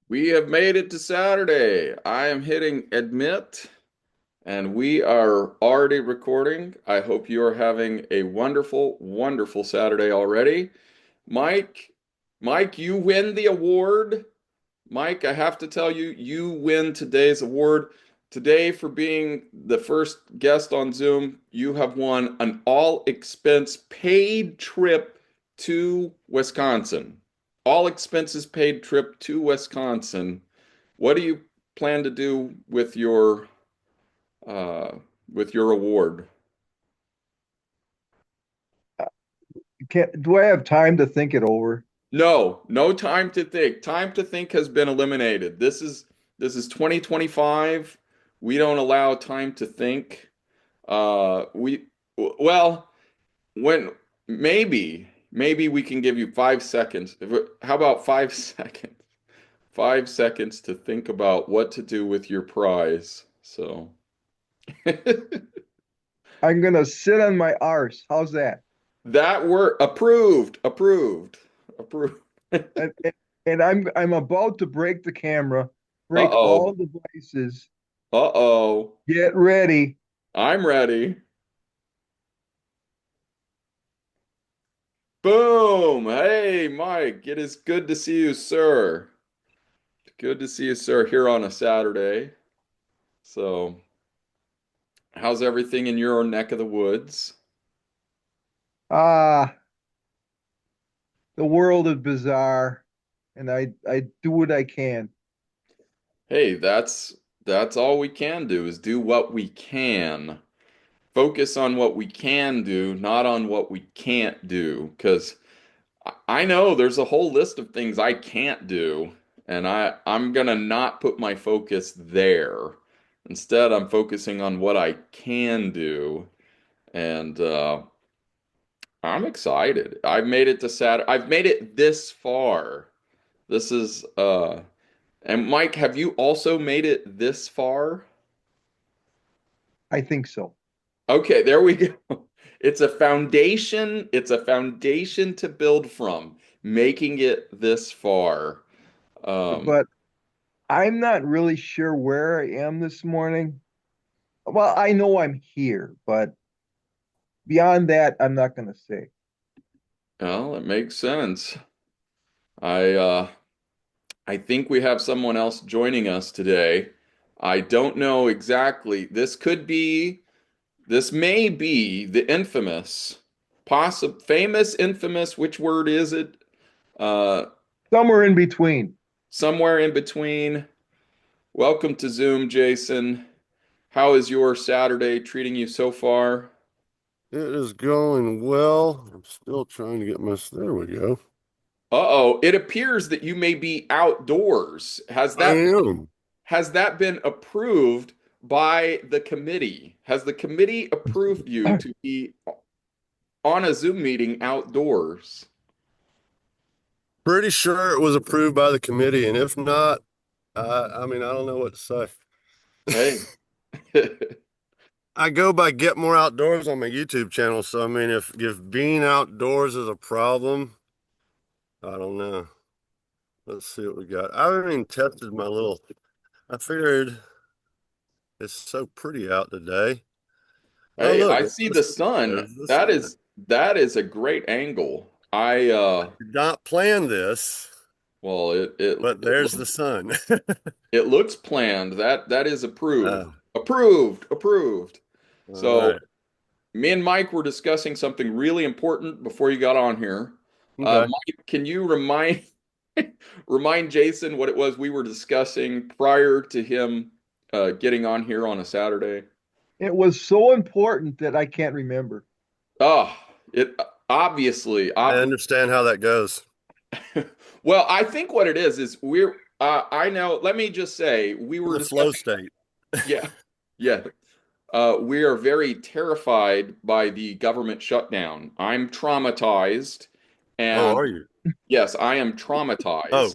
We have made it to Saturday. I am hitting admit, and we are already recording. I hope you are having a wonderful, wonderful Saturday already. Mike, Mike, you win the award. Mike, I have to tell you, you win today's award. Today, for being the first guest on Zoom, you have won an all expense paid trip to Wisconsin. All expenses paid trip to Wisconsin. What do you plan to do uh, with your award? Do I have time to think it over? No, no time to think. Time to think has been eliminated. This is 2025. We don't allow time to think. We well, when maybe we can give you 5 seconds. How about 5 seconds? 5 seconds to think about what to do with your prize. So I'm gonna sit on my arse. How's that? that were approved, approved, approved. And I'm about to break the camera, break Uh-oh. all devices. Uh-oh. Get ready. I'm ready. Boom! Hey, Mike, it is good to see you, sir. Good to see you, sir, here on a Saturday. So, how's everything in your neck of the woods? Ah, the world is bizarre, and I do what I can. Hey, that's all we can do is do what we can. Focus on what we can do, not on what we can't do. Because I know there's a whole list of things I can't do, and I'm gonna not put my focus there. Instead, I'm focusing on what I can do, and I'm excited. I've made it to Saturday. I've made it this far. This is and Mike, have you also made it this far? I think so. Okay, there we go. It's a foundation. It's a foundation to build from, making it this far. Um, But I'm not really sure where I am this morning. Well, I know I'm here, but beyond that, I'm not gonna say. well, it makes sense. I uh, I think we have someone else joining us today. I don't know exactly. This may be the infamous, famous, infamous. Which word is it? Uh, Somewhere in between. Somewhere in between. Welcome to Zoom, Jason. How is your Saturday treating you so far? It is going well. I'm still trying to get my. There we go. Uh-oh, it appears that you may be outdoors. I am. Has that been approved by the committee? Has the committee approved you to be on a Zoom meeting outdoors? Pretty sure it was approved by the committee, and if not, I mean, I don't know what to say. Hey. I go by Get More Outdoors on my YouTube channel, so I mean, if being outdoors is a problem, I don't know. Let's see what we got. I haven't even tested my little. I figured it's so pretty out today. Oh, Hey, look, I see the sun. there's the sun. That is a great angle. Did not plan this, Well, but there's the sun. it looks planned. That is approved. Oh, Approved. Approved. all So right. me and Mike were discussing something really important before you got on here. Okay. Mike, can you remind Jason what it was we were discussing prior to him getting on here on a Saturday? It was so important that I can't remember. Oh, it obviously, I understand how that goes. well, I think what it is I know, let me just say, we In were the flow discussing, state. yeah, yeah. We are very terrified by the government shutdown. I'm traumatized, Oh, and are you? yes, I am traumatized Oh,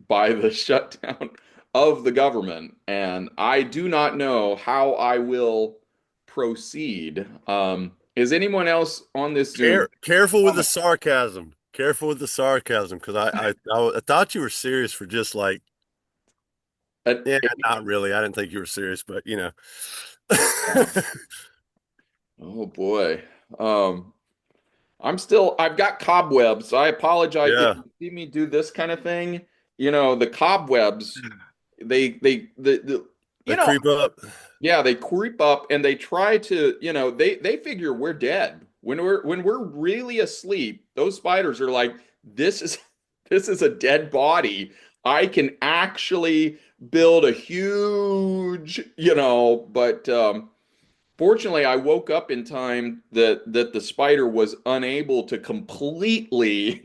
by the shutdown of the government, and I do not know how I will proceed. Is anyone else on this Zoom? careful with the sarcasm. Careful with the sarcasm, because I thought you were serious for just like Yeah, not really. I didn't think you were serious, but you know. Yeah. Oh boy. Um, I've got cobwebs. So I apologize if Yeah, you see me do this kind of thing. The cobwebs, the they creep up. yeah, they creep up and they try to, they figure we're dead. When we're really asleep, those spiders are like, this is this is a dead body. I can actually build a huge, but fortunately I woke up in time that the spider was unable to completely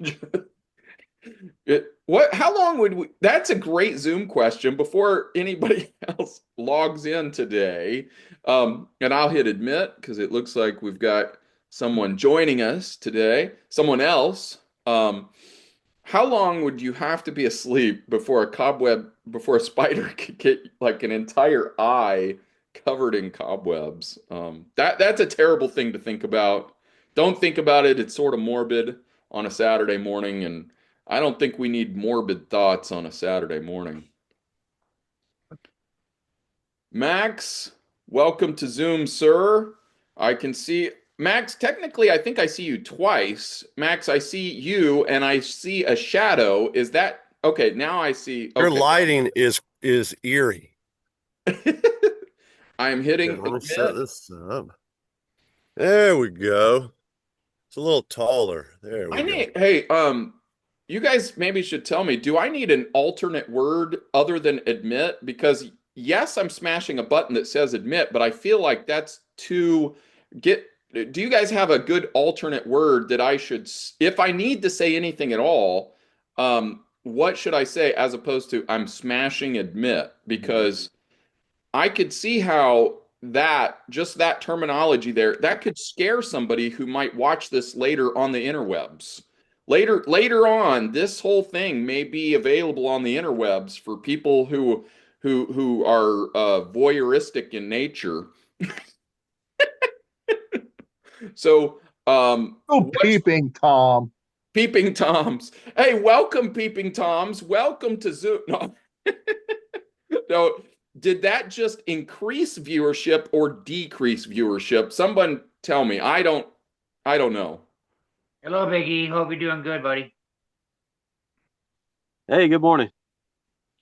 how long would we, that's a great Zoom question before anybody else logs in today. And I'll hit admit because it looks like we've got someone joining us today, someone else. How long would you have to be asleep before a spider could get like an entire eye covered in cobwebs? That's a terrible thing to think about. Don't think about it. It's sort of morbid on a Saturday morning, and I don't think we need morbid thoughts on a Saturday morning. Max, welcome to Zoom, sir. I can see Max, technically, I think I see you twice. Max, I see you and I see a shadow. Is that okay? Now I see. Your Okay. lighting is eerie. I'm Yeah, hitting let me set admit. this up. There we go. It's a little taller. There we go. Hey, you guys maybe should tell me, do I need an alternate word other than admit? Because yes, I'm smashing a button that says admit, but I feel like that's too get. Do you guys have a good alternate word that I should, if I need to say anything at all, what should I say as opposed to I'm smashing admit? Because I could see how just that terminology there, that could scare somebody who might watch this later on the interwebs. Later on, this whole thing may be available on the interwebs for people who are voyeuristic in nature. So, Oh, what peeping Tom. peeping toms? Hey, welcome, peeping toms. Welcome to Zoom. No, no, did that just increase viewership or decrease viewership? Someone tell me. I don't know. Hello, Biggie. Hope you're doing good, buddy. Hey, good morning.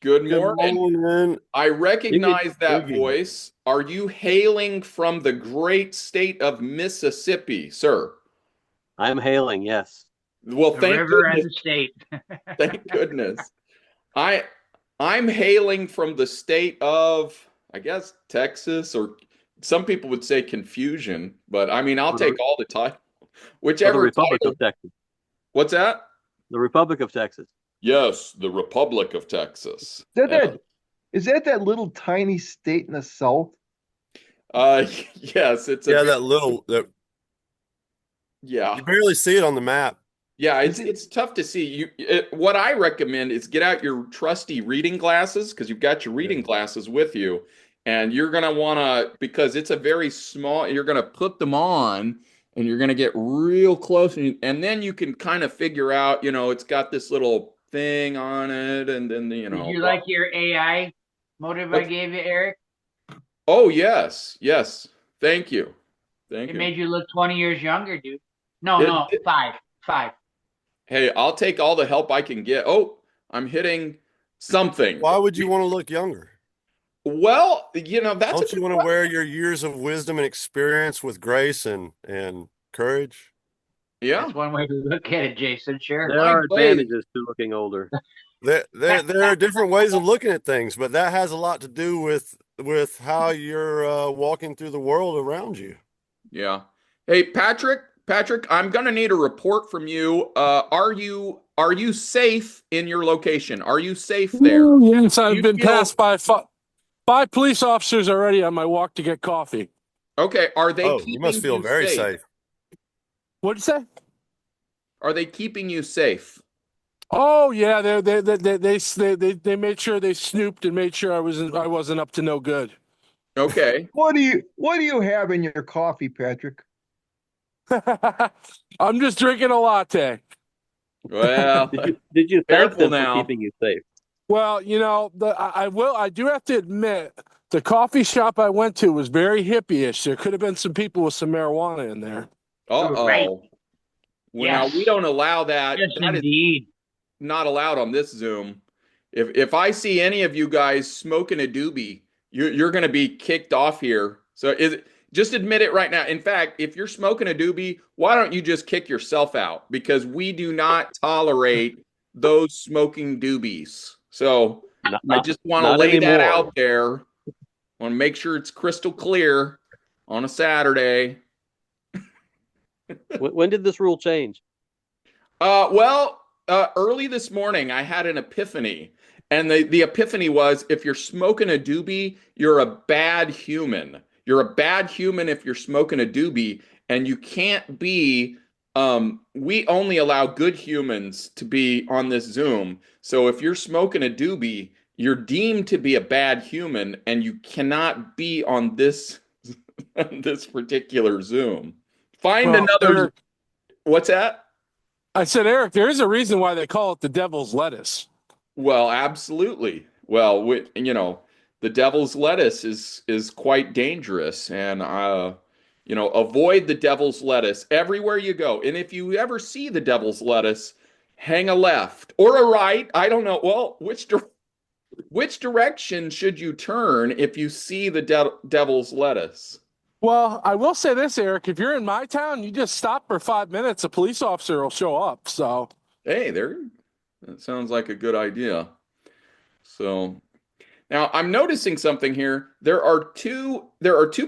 Good Good morning. morning. I recognize that Biggie. voice. Are you hailing from the great state of Mississippi, sir? I'm hailing, yes. Well, The thank river and goodness. the state. Thank goodness. I I'm hailing from the state of, I guess, Texas, or some people would say confusion, but I mean, I'll Or the, take all the title. or the Whichever Republic title. of Texas. What's that? The Republic of Texas. Yes, the Republic of Texas. Is that And, that little tiny state in the south? uh, yes, it's a Yeah, very, that little that yeah. you barely see it on the map. Yeah, Is it's it it's tough to see. What I recommend is get out your trusty reading glasses because you've got your reading Yeah. glasses with you, and you're gonna wanna because it's a very small. You're gonna put them on, and you're gonna get real close, and then you can kind of figure out. It's got this little thing on it, and then Did you like your AI motive I what? gave you, Eric? Oh yes, yes. Thank you, thank It you. made you look 20 years younger, dude. No, It, no, it- five. Five. hey, I'll take all the help I can get. Oh, I'm hitting something. Why would you want to look younger? Well, that's a Don't you good want to question. wear your years of wisdom and experience with grace and courage? Yeah. That's one way to look at it, Jason. Sure. There My are glazed. advantages to looking older. There are different ways of looking at things, but that has a lot to do with how you're walking through the world around you. Yeah. Hey, Patrick, I'm gonna need a report from you. Are you safe in your location? Are you safe there? Oh, yes, Do I've you been feel passed by five police officers already on my walk to get coffee. okay? Are they Oh, you must keeping feel you very safe? safe. What'd you say? Are they keeping you safe? Oh yeah, they made sure they snooped and made sure I wasn't up to no good. Okay. what do you have in your coffee, Patrick? I'm just drinking a latte. Well, Did you thank careful them for now. keeping you safe? Well, I do have to admit, the coffee shop I went to was very hippie-ish. There could have been some people with some marijuana in there. Right. Uh-oh. Well, now Yes. we don't allow that. Yes, That is indeed. not allowed on this Zoom. If I see any of you guys smoking a doobie, you're going to be kicked off here. So just admit it right now. In fact, if you're smoking a doobie, why don't you just kick yourself out? Because we do not tolerate those smoking doobies. So Not, I not, just want to not lay that anymore. out there. Want to make sure it's crystal clear on a Saturday. When did this rule change? Early this morning, I had an epiphany. And the epiphany was if you're smoking a doobie, you're a bad human. You're a bad human if you're smoking a doobie, and you can't be. We only allow good humans to be on this Zoom. So if you're smoking a doobie, you're deemed to be a bad human, and you cannot be on this this particular Zoom. Find Well, another. Eric, What's that? I said, Eric, there is a reason why they call it the devil's lettuce. Well, absolutely. Well, the devil's lettuce is quite dangerous, and avoid the devil's lettuce everywhere you go. And if you ever see the devil's lettuce, hang a left or a right. I don't know. Well, which direction should you turn if you see the devil's lettuce? Well, I will say this, Eric, if you're in my town, you just stop for 5 minutes, a police officer will show up. So, Hey, that sounds like a good idea. So now I'm noticing something here. There are two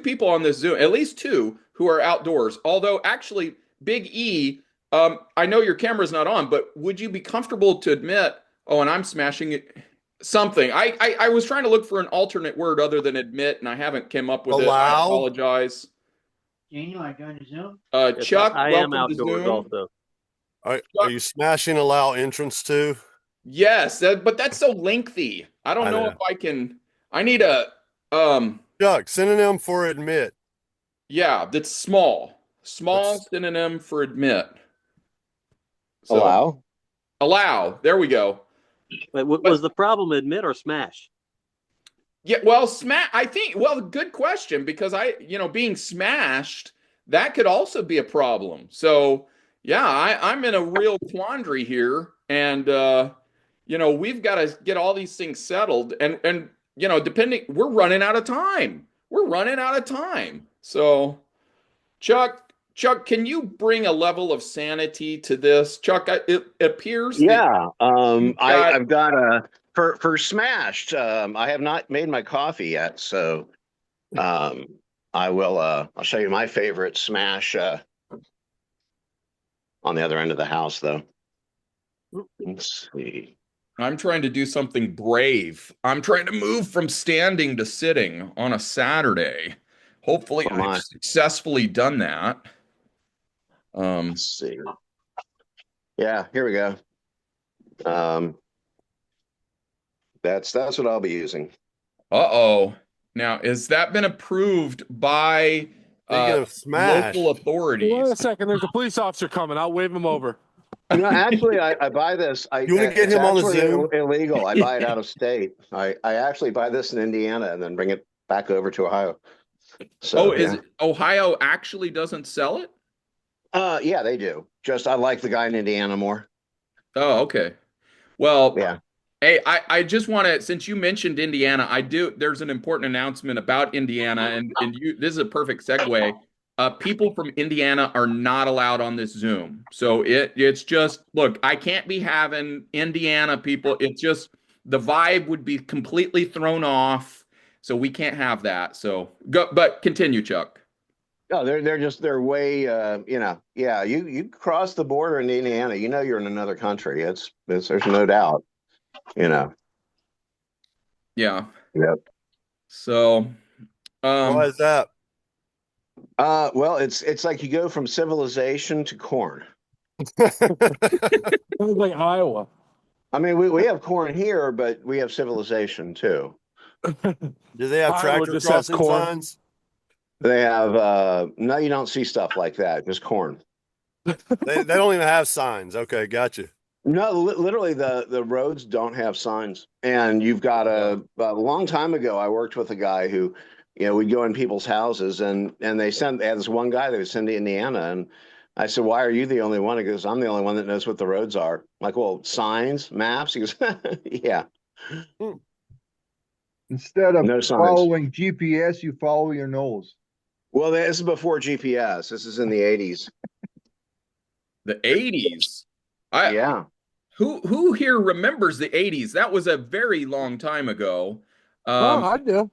people on this Zoom, at least two, who are outdoors. Although actually, Big E, I know your camera's not on, but would you be comfortable to admit, oh, and I'm smashing it something. I was trying to look for an alternate word other than admit, and I haven't come up with it. I Allow? apologize. Jane, you want to join the Zoom? Yes, Chuck, I am welcome to outdoors Zoom. also. Are you smashing allow entrance too? Yes, but that's so lengthy. I don't I know know. if I can. I need a Chuck, synonym for admit. yeah, that's small. Small That's- synonym for admit. So Allow. There we go. Wait, was the problem admit or smash? Yeah, well, I think, well, good question because being smashed, that could also be a problem. So, yeah, I'm in a real quandary here, and we've got to get all these things settled, and we're running out of time. We're running out of time. So, Chuck, can you bring a level of sanity to this? Chuck, it appears that Yeah, you've got I've got a for smashed. I have not made my coffee yet, so I will. I'll show you my favorite smash on the other end of the house, though. Let's see. I'm trying to do something brave. I'm trying to move from standing to sitting on a Saturday. Hopefully, Oh, my. I've successfully done that. Let's see. Yeah, here we go. That's what I'll be using. Uh-oh. Now, has that been approved by Speaking of smash, local authorities? wait a second, there's a police officer coming. I'll wave him over. Actually, I buy this. You wanna get it's him on the actually Zoom? Illegal. I buy it out of state. I actually buy this in Indiana and then bring it back over to Ohio. So, Is Ohio actually doesn't sell it? yeah, they do. Just I like the guy in Indiana more. Oh, okay. Well, Yeah. hey, I just want to, since you mentioned Indiana, there's an important announcement about Indiana, and this is a perfect segue. People from Indiana are not allowed on this Zoom. So it's just, look, I can't be having Indiana people. It's just, the vibe would be completely thrown off. So we can't have that. So but continue, Chuck. No, they're way yeah, you cross the border in Indiana, you're in another country. It's there's no doubt. Yeah. Yep. So why is that? Well, it's like you go from civilization to corn. Sounds like Iowa. I mean, we have corn here, but we have civilization too. Do they have Iowa tractor just has crossing corn. signs? They have no, you don't see stuff like that, just corn. They don't even have signs. Okay, gotcha. No, literally the roads don't have signs. And you've got a long time ago, I worked with a guy who, would go in people's houses and they had this one guy that was sent to Indiana. And I said, why are you the only one? He goes, I'm the only one that knows what the roads are. I'm like, well, signs, maps. He goes, yeah, Instead of no signs. following GPS, you follow your nose. Well, this is before GPS. This is in the 80s. The 80s. Yeah. Who here remembers the 80s? That was a very long time ago. Oh, I do.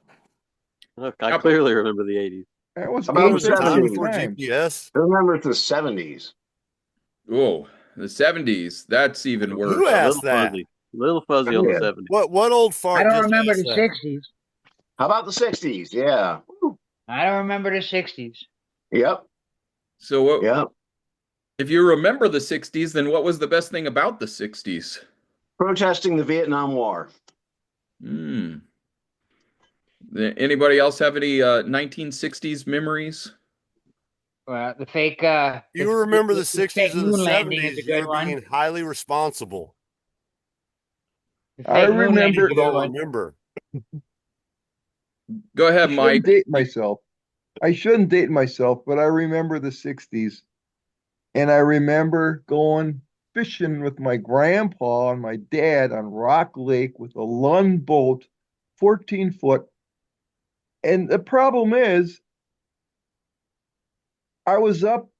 Look, I clearly remember the 80s. That was About Was it ancient time 70s. before times. GPS? I remember the 70s. Oh, the 70s. That's even worse. Who asked Little that? fuzzy. Little fuzzy on the Yeah. 70s. What old fart? I don't just remember asked the that? 60s. How about the 60s? Yeah. I don't remember the 60s. Yep. So what, Yep. if you remember the 60s, then what was the best thing about the 60s? Protesting the Vietnam War. Hmm. Anybody else have any 1960s memories? Well, the fake. You remember the fake 60s or the moon landing 70s, is a you good were one. being highly responsible. The I fake moon landing remember- is a People good don't one. remember. Go I ahead, shouldn't Mike. date myself. I shouldn't date myself, but I remember the 60s. And I remember going fishing with my grandpa and my dad on Rock Lake with a Lund boat, 14 foot. And the problem is, I was up,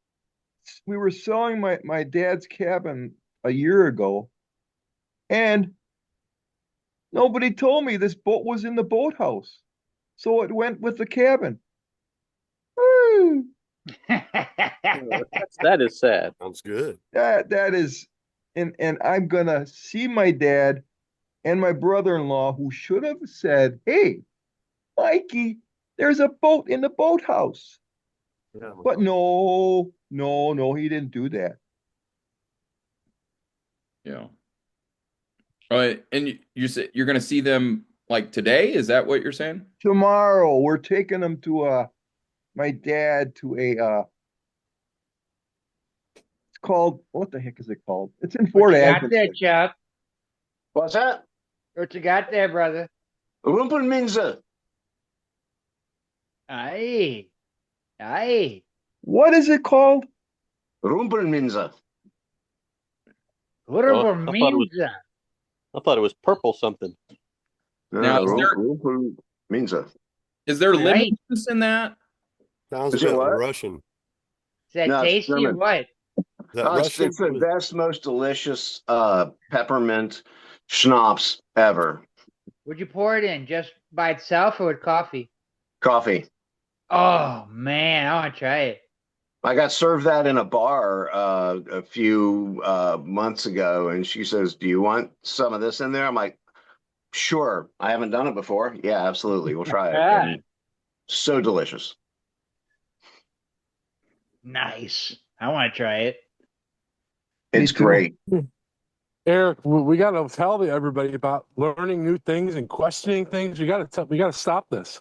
we were selling my dad's cabin a year ago, and nobody told me this boat was in the boathouse. So it went with the cabin. Woo! That is sad. Sounds good. That is, and I'm gonna see my dad and my brother-in-law who should have said, "Hey, Mikey, there's a boat in the boathouse." Yeah, But no, he didn't do that. Yeah. All right, and you said you're going to see them like today? Is that what you're saying? Tomorrow we're taking them to my dad to a it's called, what the heck is it called? It's in Fort What you got there, Atkinson. Chuck? What's that? What you got there, brother? Rumpelminze. Aye. Aye. What is it called? Rumpelminze. What Oh, are I thought it was- Bermuda? I thought it was purple something. Now, is there- Rumpelminze. Is there lemon Right. juice in that? Sounds Is it good. what? Russian. Is that No, it's tasty or German. what? Is that Oh, Russian? it's the best, most delicious peppermint schnapps ever. Would you pour it in just by itself or with coffee? Coffee. Oh man, I want to try it. I got served that in a bar a few months ago, and she says, "Do you want some of this in there?" I'm like, "Sure." I haven't done it before. Yeah, absolutely. We'll try it. And so delicious. Nice. I want to try it. It's too. great. Eric, we got to tell everybody about learning new things and questioning things. We got to stop this.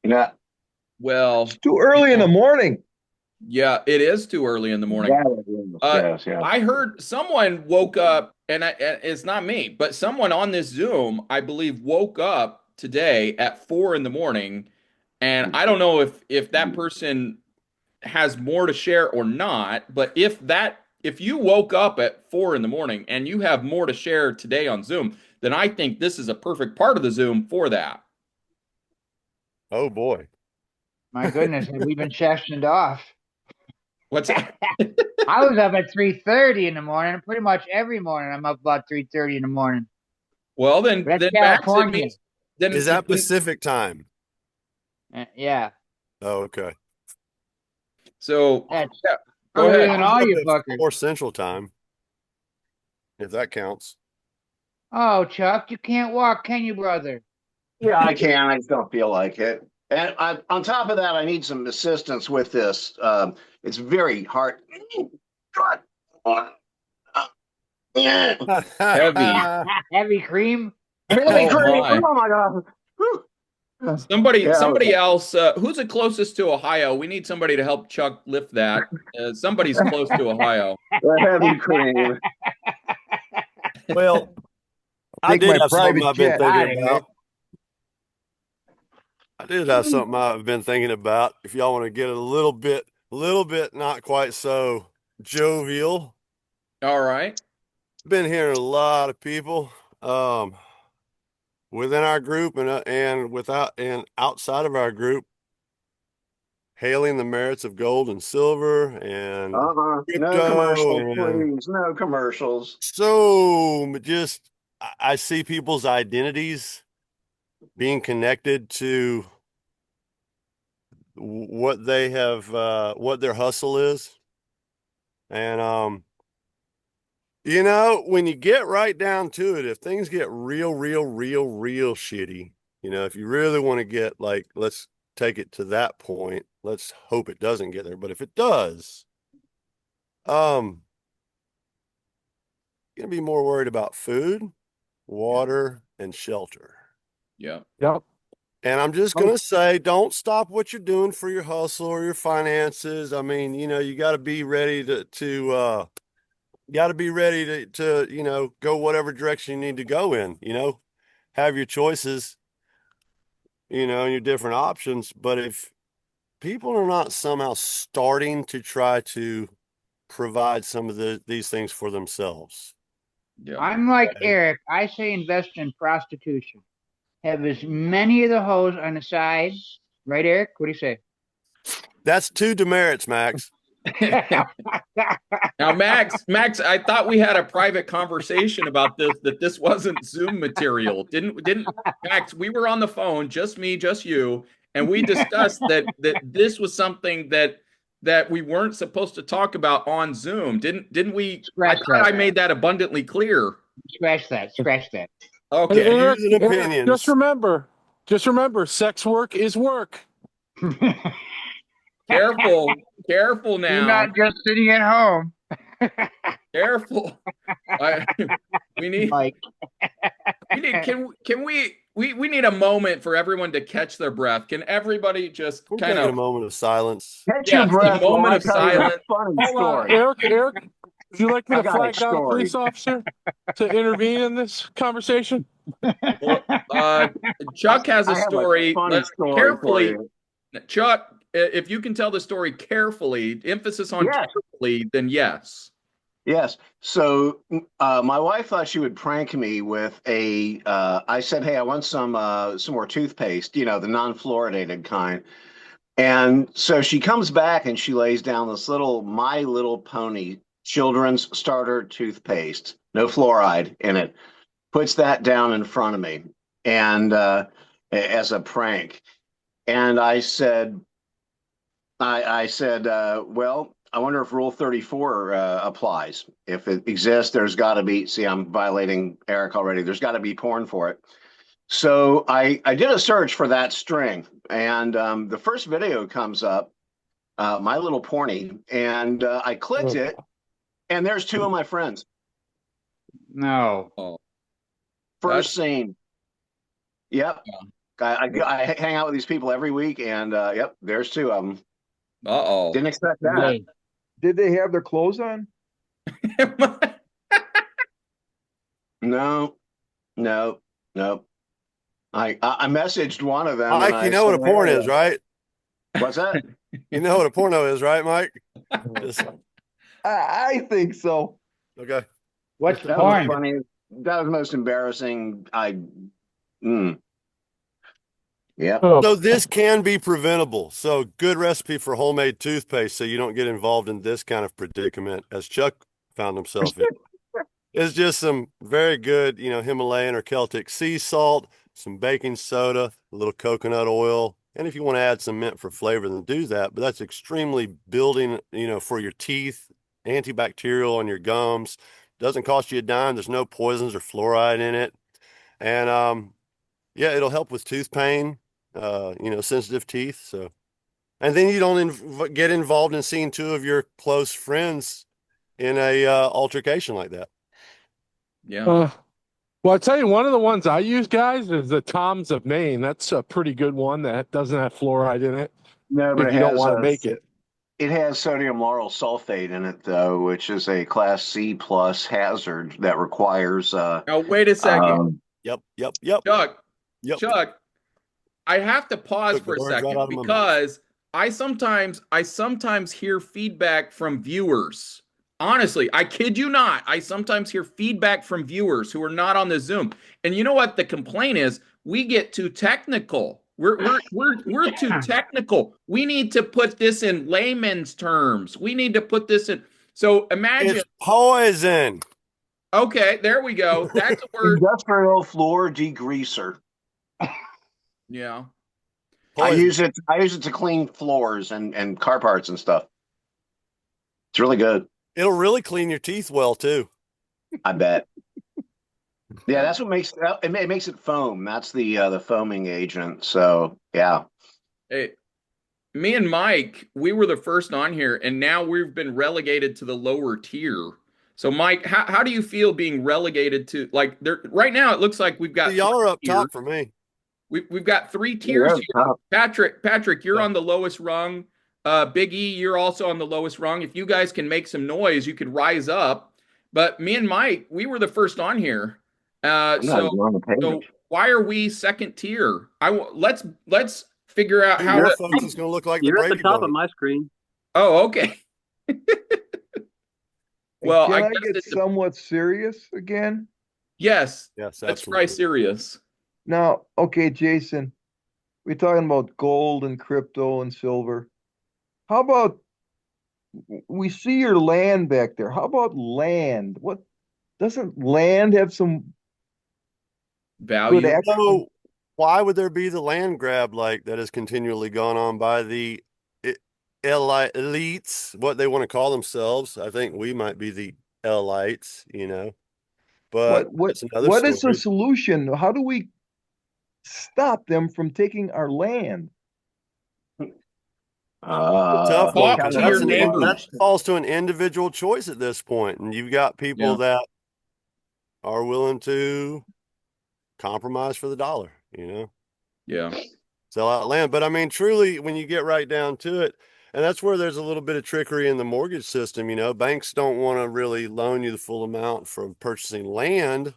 Yeah. Well, It's too early in the morning. yeah, it is too early in the morning. Yes, yeah. I heard someone woke up, and it's not me, but someone on this Zoom, I believe, woke up today at 4 in the morning, and I don't know if that person has more to share or not, but if you woke up at 4 in the morning and you have more to share today on Zoom, then I think this is a perfect part of the Zoom for that. Oh boy. My goodness, have we been sectioned off? What's that? I was up at 3:30 in the morning. Pretty much every morning I'm up about 3:30 in the morning. Well, then That's Max, it California. means then Is that Pacific time? Yeah. Oh, okay. So That's yeah, go earlier ahead. than all you It's fuckers. 4 Central time, if that counts. Oh, Chuck, you can't walk, can you, brother? Yeah, I can. I just don't feel like it. And on top of that, I need some assistance with this. It's very hard. God. Yeah. Heavy. Heavy cream? Heavy Oh, cream. my. Oh my God. Whew. Somebody Yeah, else, who's the closest to Ohio? We need somebody to help Chuck lift that. Somebody's close to Ohio. The heavy cream. Well, I Take did my have something private I've been jet. thinking about. I did have something I've been thinking about. If y'all want to get a little bit not quite so jovial. All right. Been hearing a lot of people within our group and without and outside of our group hailing the merits of gold and silver and No crypto commercials, and please. No commercials. so just I see people's identities being connected to what they have what their hustle is. And when you get right down to it, if things get real shitty, if you really want to get let's take it to that point, let's hope it doesn't get there, but if it does, you're gonna be more worried about food, water, and shelter. Yeah. Yep. And I'm just going to say, don't stop what you're doing for your hustle or your finances. I mean, you got to be ready to go whatever direction you need to go in, have your choices, and your different options. But if people are not somehow starting to try to provide some of these things for themselves. Yeah. I'm like Eric. I say invest in prostitution. Have as many of the hoes on the side. Right, Eric? What do you say? That's 2 demerits, Max. Now, Max, I thought we had a private conversation about this, that this wasn't Zoom material. Didn't Max, we were on the phone, just me, just you, and we discussed that this was something that we weren't supposed to talk about on Zoom. Didn't we? I thought I made that abundantly clear. Scratch that. Okay. Hey, Eric, Views and opinions. Just remember, sex work is work. Careful now. You're not just sitting at home. Careful. We need a moment for everyone to catch their breath. Can everybody just We're kind taking a of moment of silence? Catch your a breath. moment while I of tell you a silence? Funny Hold on, story. Eric, would you like me I to got a flag down a story. police officer to intervene in this conversation? Well, Chuck has I a have story. funny story Carefully, for you. Chuck, if you can tell the story carefully, emphasis on Yes. carefully, then yes. Yes. So my wife thought she would prank me with I said, hey, I want some more toothpaste, the non-fluoridated kind. And so she comes back and she lays down this little My Little Pony children's starter toothpaste, no fluoride in it, puts that down in front of me and as a prank. And I said, well, I wonder if Rule 34 applies. If it exists, there's got to be, see, I'm violating Eric already. There's got to be porn for it. So I did a search for that string, and the first video comes up, My Little Pony, and I clicked it, and there's 2 of my friends. No. Oh, First scene. Yep. I hang out with these people every week, and yep, there's 2 of them. uh-oh. Didn't expect that. Did they have their clothes on? No. I messaged one of them. Mike, you know what a porn is, right? What's that? You know what a porno is, right, Mike? I think so. Okay. What's That was porn? funny. That was the most embarrassing. Yep. Oh, So this can be preventable. So good recipe for homemade toothpaste so you don't get involved in this kind of predicament as Chuck found himself in. It's just some very good, Himalayan or Celtic sea salt, some baking soda, a little coconut oil. And if you want to add some mint for flavor, then do that. But that's extremely building, for your teeth, antibacterial on your gums. Doesn't cost you a dime. There's no poisons or fluoride in it. And it'll help with tooth pain, sensitive teeth. So, and then you don't get involved in seeing 2 of your close friends in a altercation like that. Yeah. Well, I tell you, one of the ones I use, guys, is the Tom's of Maine. That's a pretty good one that doesn't have fluoride in it. No, but If you don't want to make it. It has sodium lauryl sulfate in it, though, which is a class C plus hazard that requires Now, wait a second. um, Yep, yep, yep, Chuck, yep. Chuck, I have to pause Took the for a words right second out of my mouth. because I sometimes hear feedback from viewers. Honestly, I kid you not. I sometimes hear feedback from viewers who are not on the Zoom. And you know what the complaint is? We get too technical. We're too technical. We need to put this in layman's terms. We need to put this in. So imagine, It's poison. okay, there we go. That's a word. industrial floor degreaser. Yeah. I Poison. use it. I use it to clean floors and car parts and stuff. It's really good. It'll really clean your teeth well too. I bet. Yeah, that's what makes it makes it foam. That's the foaming agent. So yeah, Hey, me and Mike, we were the first on here, and now we've been relegated to the lower tier. So, Mike, how do you feel being relegated to like there right now? It looks like we've got Y'all are up tiers. top for me. We've got three tiers here. Patrick, you're on the lowest rung. Big E, you're also on the lowest rung. If you guys can make some noise, you could rise up. But me and Mike, we were the first on here. I'm not even on the So page. why are we second tier? Let's figure out how Your to. folks is going to look like the You're at the Brady top of Bunch. my screen. Oh, okay. Well, Can I I guess get it's somewhat serious again? yes. Yes, Let's try absolutely. serious. Now, okay, Jason, we're talking about gold and crypto and silver. How about we see your land back there? How about land? What doesn't land have some good Value. action? So why would there be the land grab like that has continually gone on by the elites, what they want to call themselves? I think we might be the elites, you know, but that's another What is the story. solution? How do we stop them from taking our land? Tough one, Talk because to your that neighbors. falls to an individual choice at this point, and you've got people that are willing to compromise for the dollar, you know, Yeah. sell out land. But I mean, truly, when you get right down to it, and that's where there's a little bit of trickery in the mortgage system, you know, banks don't want to really loan you the full amount for purchasing land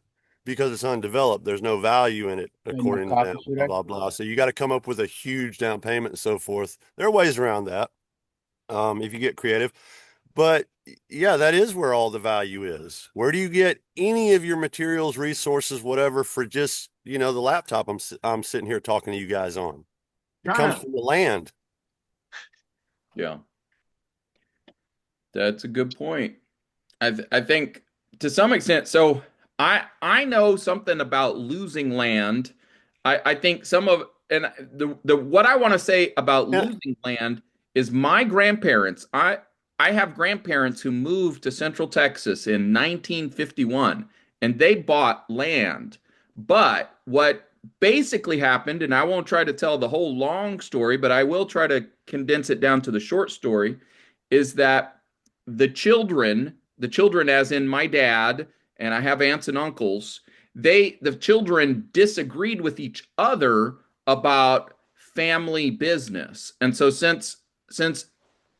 because it's undeveloped. There's no value in it, according to them, blah, blah, blah. So you got to come up with a huge down payment and so forth. There are ways around that, if you get creative. But yeah, that is where all the value is. Where do you get any of your materials, resources, whatever, for just, you know, the laptop I'm sitting here talking to you guys on? It comes from the land. Yeah. That's a good point. I think to some extent, so I know something about losing land. I think some of and the what I want to say about Yeah. losing land is my grandparents. I have grandparents who moved to Central Texas in 1951 and they bought land. But what basically happened, and I won't try to tell the whole long story, but I will try to condense it down to the short story, is that the children as in my dad, and I have aunts and uncles, the children disagreed with each other about family business. And so since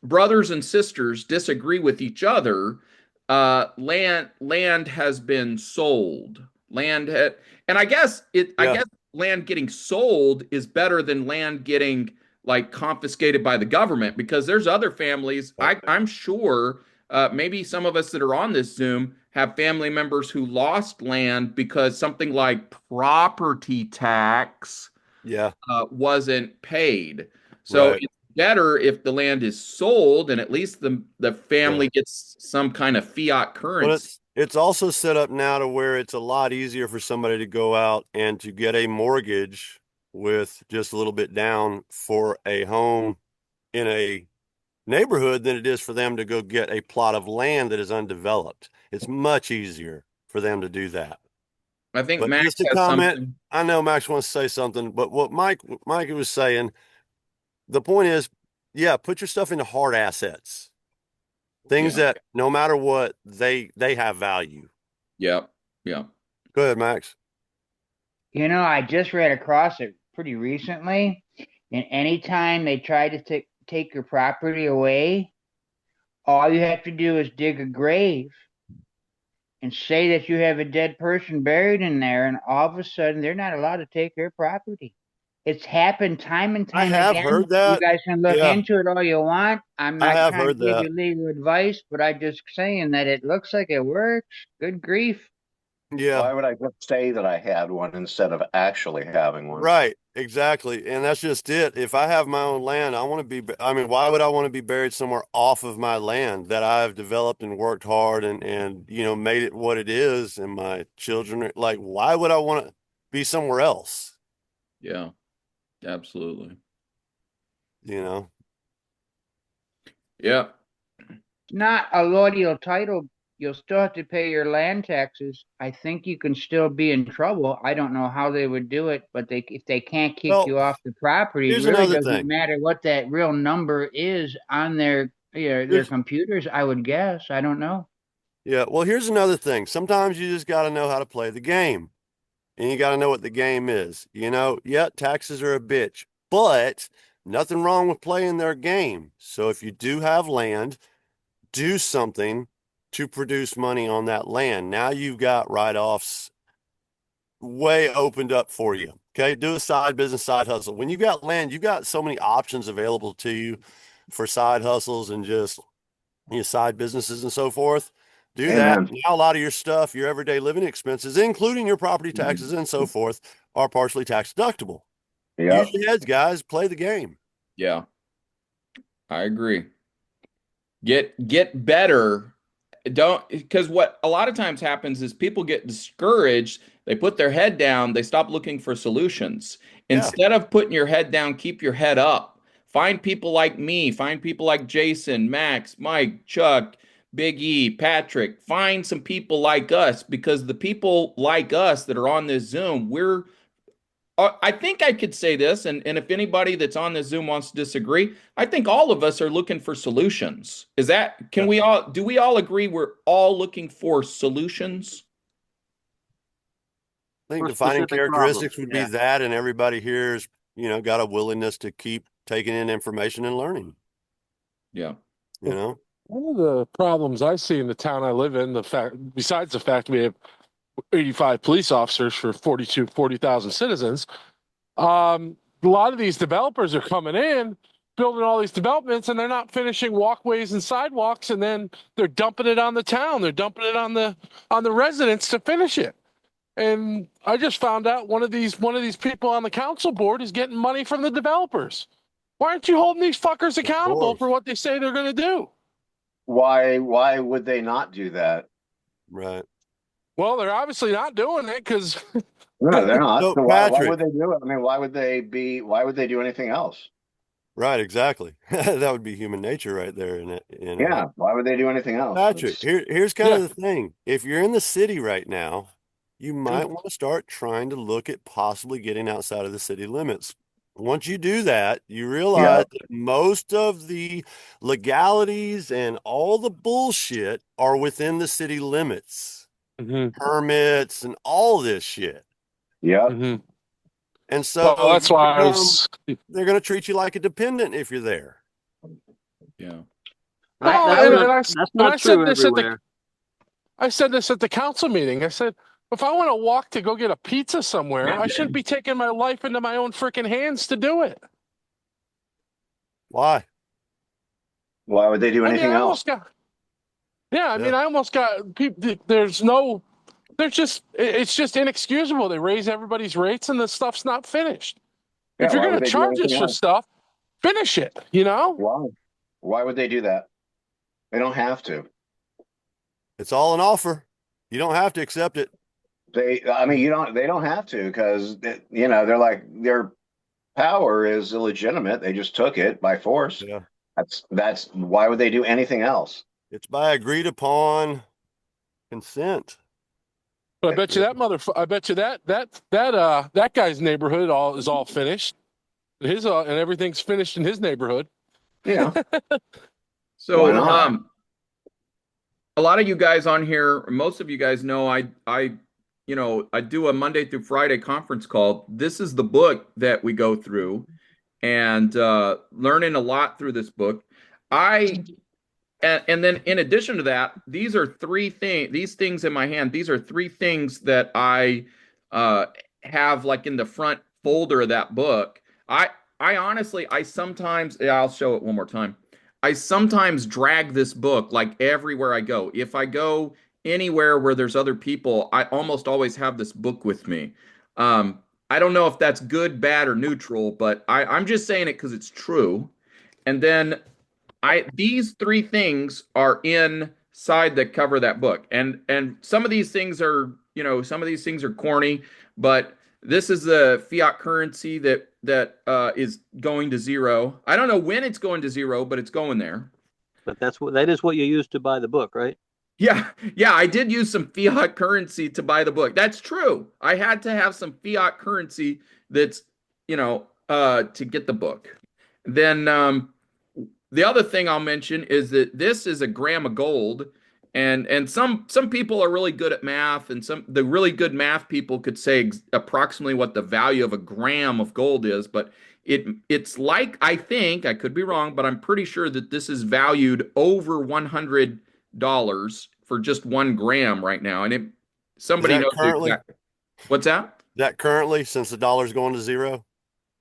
brothers and sisters disagree with each other, land has been sold. And I Yeah. guess land getting sold is better than land getting like confiscated by the government because there's other families. I'm sure maybe some of us that are on this Zoom have family members who lost land because something like property tax Yeah. wasn't paid. So Right. it's better if the land is sold and at least the family Yeah. gets some kind of fiat But currency. it's also set up now to where it's a lot easier for somebody to go out and to get a mortgage with just a little bit down for a home in a neighborhood than it is for them to go get a plot of land that is undeveloped. It's much easier for them to do that. I think But Max just a has comment, something. I know Max wants to say something, but what Mike was saying, the point is, yeah, put your stuff into hard assets. Things Yeah. that no matter what, they have value. Yeah. Yeah. Go ahead, Max. You know, I just read across it pretty recently, and anytime they try to take your property away, All you have to do is dig a grave and say that you have a dead person buried in there, and all of a sudden they're not allowed to take their property. It's happened time and I time have again. heard You that. guys can look Yeah, into it all you want. I'm I not have trying to heard give that. you legal advice, but I'm just saying that it looks like it works. Good grief. Yeah, Why would I just say that I had one instead of actually having one? right. Exactly. And that's just it. If I have my own land, I want to be, I mean, why would I want to be buried somewhere off of my land that I've developed and worked hard and, made it what it is? And my children are like, why would I want to be somewhere else? Yeah, absolutely. You know? Yeah. Not a loyal title. You'll still have to pay your land taxes. I think you can still be in trouble. I don't know how they would do it, but if they can't kick Well, you off the property, it here's really another doesn't thing. matter what that real number is on their Here's, computers, I would guess. I don't know. yeah, well, here's another thing. Sometimes you just got to know how to play the game. And you got to know what the game is. Yeah, taxes are a bitch, but nothing wrong with playing their game. So if you do have land, do something to produce money on that land. Now you've got write-offs way opened up for you. Okay, do a side business, side hustle. When you got land, you got so many options available to you for side hustles and just side businesses and so forth. Do that. Amen. Now, a lot of your stuff, your everyday living expenses, including your property taxes and so forth, are partially tax deductible. Use Yep. your heads, guys. Play the game. Yeah, I agree. Get better. Don't, because what a lot of times happens is people get discouraged, they put their head down, they stop looking for solutions. Yeah. Instead of putting your head down, keep your head up. Find people like me, find people like Jason, Max, Mike, Chuck, Big E, Patrick. Find some people like us, because the people like us that are on this Zoom, I think I could say this, and if anybody that's on this Zoom wants to disagree, I think all of us are looking for solutions. Yeah. Do we all agree we're all looking for solutions? I think For defining specific problems. characteristics would be Yeah. that, and everybody here is, got a willingness to keep taking in information and learning, Yeah. you know? One of the problems I see in the town I live in, besides the fact we have 85 police officers for 40,000 citizens, a lot of these developers are coming in, building all these developments, and they're not finishing walkways and sidewalks, and then they're dumping it on the town. They're dumping it on the residents to finish it. And I just found out one of these people on the council board is getting money from the developers. Why aren't you holding these fuckers Of accountable course. for what they say they're going to do? Why would they not do that? Right. Well, they're obviously not doing it because No, they're not. So, So why Patrick, would they do it? I mean, why would they do anything else? right, exactly. That would be human nature right there in it. Yeah, why would they do anything else? Patrick, here's kind Yeah. of the thing. If you're in the city right now, you might want to start trying to look at possibly getting outside of the city limits. Once you do that, you realize that most of the legalities and all the bullshit are within the city limits, permits and all this shit. Yep. And so well, that's you why they're going to treat you like a dependent if you're there. Yeah. Well, That's and not, I- that's and I not said true this at the everywhere. I said this at the council meeting. I said, if I want to walk to go get a pizza somewhere, I shouldn't be taking my life into my own freaking hands to do it. Why? Why would they do I mean, anything I else? almost got. Yeah, I Yeah. mean, I almost got people. It's just inexcusable. They raise everybody's rates and the stuff's not finished. Yeah, If you're why going would to they do charge us anything for else? stuff, finish it. You know? Why? Why would they do that? They don't have to. It's all an offer. You don't have to accept it. They don't have to, because they're like, their power is illegitimate. They just took it by force. Yeah. That's why would they do anything else? It's by agreed upon consent. But I bet you that guy's neighborhood is all finished. And everything's finished in his neighborhood. Yeah. So, Why not? a lot of you guys on here, most of you guys know I do a Monday through Friday conference call. This is the book that we go through, and learning a lot through this book. and then in addition to that, these are these things in my hand. These are three things that I uh, have like in the front folder of that book. I I honestly, I sometimes, yeah, I'll show it one more time. I sometimes drag this book like everywhere I go. If I go anywhere where there's other people, I almost always have this book with me. I don't know if that's good, bad, or neutral, but I'm just saying it because it's true. And then these three things are inside the cover of that book. And some of these things are, some of these things are corny, but this is the fiat currency that is going to zero. I don't know when it's going to zero, but it's going there. But that is what you used to buy the book, right? Yeah, yeah, I did use some fiat currency to buy the book. That's true. I had to have some fiat currency that's, to get the book. Then the other thing I'll mention is that this is a gram of gold, and some people are really good at math, and the really good math people could say approximately what the value of a gram of gold is, but it's like, I think, I could be wrong, but I'm pretty sure that this is valued over $100 for just 1 gram right now, and somebody knows currently? exactly. What's that? Is that currently, since the dollar's going to zero?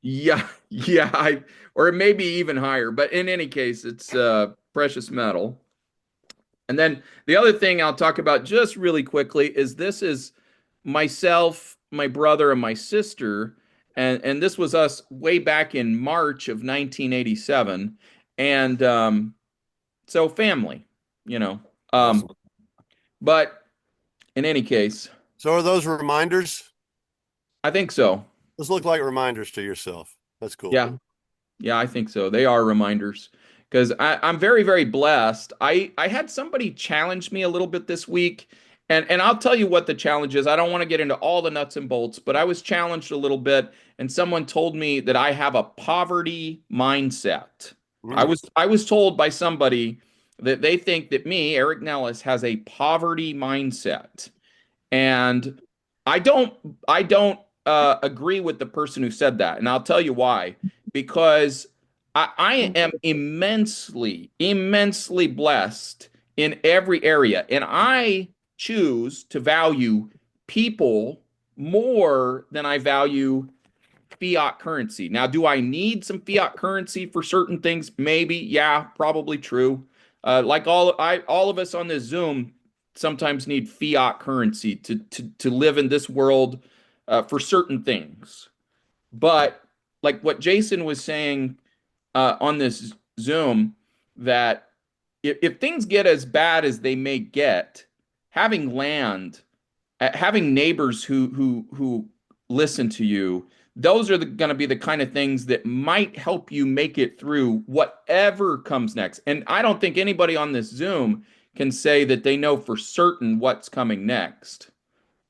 Yeah, yeah, or it may be even higher, but in any case, it's precious metal. And then the other thing I'll talk about just really quickly is this is myself, my brother, and my sister, and this was us way back in March of 1987, and so family, you know. Awesome. But in any case, So are those reminders? I think so. Those look like reminders to yourself. That's cool. Yeah. Yeah, I think so. They are reminders because I'm very, very blessed. I had somebody challenge me a little bit this week, and I'll tell you what the challenge is. I don't want to get into all the nuts and bolts, but I was challenged a little bit, and someone told me that I have a poverty mindset. I was told by somebody that they think that me, Eric Nellis, has a poverty mindset. And I don't agree with the person who said that, and I'll tell you why. Because I am immensely, immensely blessed in every area, and I choose to value people more than I value fiat currency. Now, do I need some fiat currency for certain things? Maybe, yeah, probably true. Like all of us on this Zoom sometimes need fiat currency to live in this world for certain things. But like what Jason was saying on this Zoom, that if things get as bad as they may get, having land, having neighbors who listen to you, those are going to be the kind of things that might help you make it through whatever comes next. And I don't think anybody on this Zoom can say that they know for certain what's coming next.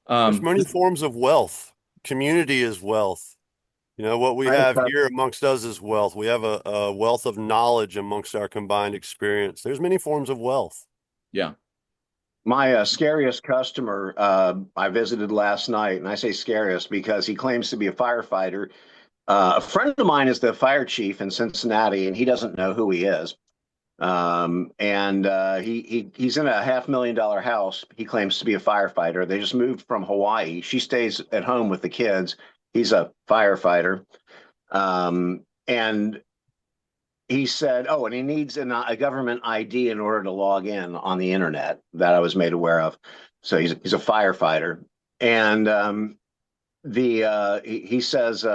There's many forms of wealth. Community is wealth. You know, what we have here amongst us is wealth. We have a wealth of knowledge amongst our combined experience. There's many forms of wealth. Yeah. My scariest customer I visited last night, and I say scariest because he claims to be a firefighter. A friend of mine is the fire chief in Cincinnati, and he doesn't know who he is. He's in a $500,000 house. He claims to be a firefighter. They just moved from Hawaii. She stays at home with the kids. He's a firefighter. And he said, oh, and he needs a government ID in order to log in on the internet, that I was made aware of. So he's a firefighter. And he says,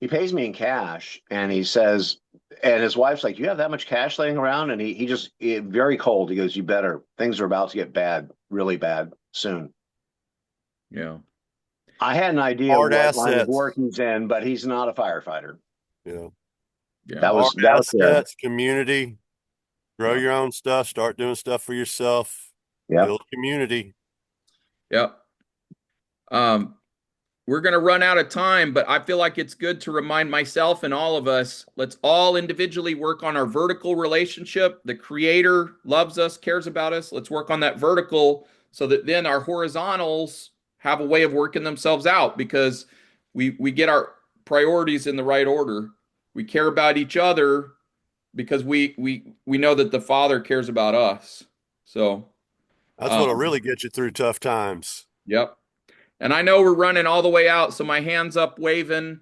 he pays me in cash, and he says, and his wife's like, you have that much cash laying around? And he just very cold. He goes, you better. Things are about to get bad, really bad soon. Yeah. I had an idea Hard what line of assets. work he's in, but he's not a firefighter. Yeah. Yeah. That was assets, community, grow your own stuff, start doing stuff for yourself, build community. Yep. We're going to run out of time, but I feel like it's good to remind myself and all of us, let's all individually work on our vertical relationship. The Creator loves us, cares about us. Let's work on that vertical so that then our horizontals have a way of working themselves out, because we get our priorities in the right order. We care about each other, because we know that the Father cares about us. So, That's what'll um, really get you through tough times. yep. And I know we're running all the way out, so my hands up waving.